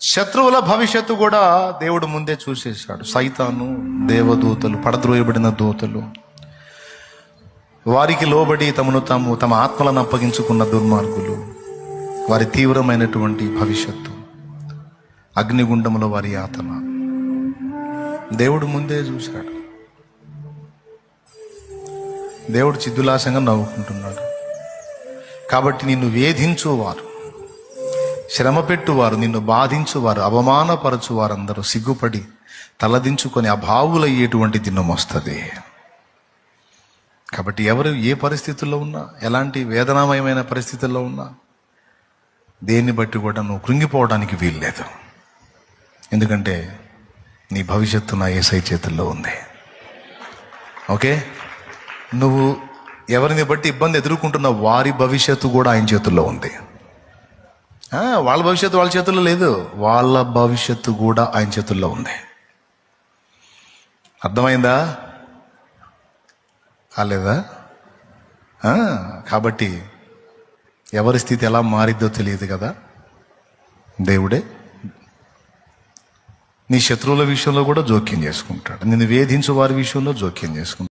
శత్రువుల భవిష్యత్తు కూడా దేవుడు ముందే చూసేశాడు. సైతాను, దేవదూతలు, పడద్రోయబడిన దూతలు, వారికి లోబడి తమ ఆత్మలను అప్పగించుకున్న దుర్మార్గులు, వారి తీవ్రమైనటువంటి భవిష్యత్తు, అగ్నిగుండంలో వారి యాతన దేవుడు ముందే చూశాడు. దేవుడు చిద్దులాసంగా నవ్వుకుంటున్నాడు. కాబట్టి నిన్ను వేధించువారు, శ్రమ పెట్టువారు, నిన్ను బాధించువారు, అవమానపరచువారందరూ సిగ్గుపడి తలదించుకొని అభావులయ్యేటువంటి దినం వస్తుంది. కాబట్టి ఎవరు ఏ పరిస్థితుల్లో ఉన్నా, ఎలాంటి వేదనామయమైన పరిస్థితుల్లో ఉన్నా, దేన్ని బట్టి కూడా నువ్వు కృంగిపోవడానికి వీల్లేదు. ఎందుకంటే నీ భవిష్యత్తు నా యేసయ్య చేతుల్లో ఉంది. ఓకే, నువ్వు ఎవరిని బట్టి ఇబ్బంది ఎదుర్కొంటున్న వారి భవిష్యత్తు కూడా ఆయన చేతుల్లో ఉంది. వాళ్ళ భవిష్యత్తు వాళ్ళ చేతుల్లో లేదు, వాళ్ళ భవిష్యత్తు కూడా ఆయన చేతుల్లో ఉంది. అర్థమైందా? కాలేదా? కాబట్టి ఎవరి స్థితి ఎలా మారిద్దో తెలియదు కదా. దేవుడే నీ శత్రువుల విషయంలో కూడా జోక్యం చేసుకుంటాడు. నిన్ను వేధించు వారి విషయంలో జోక్యం చేసుకుంటాడు.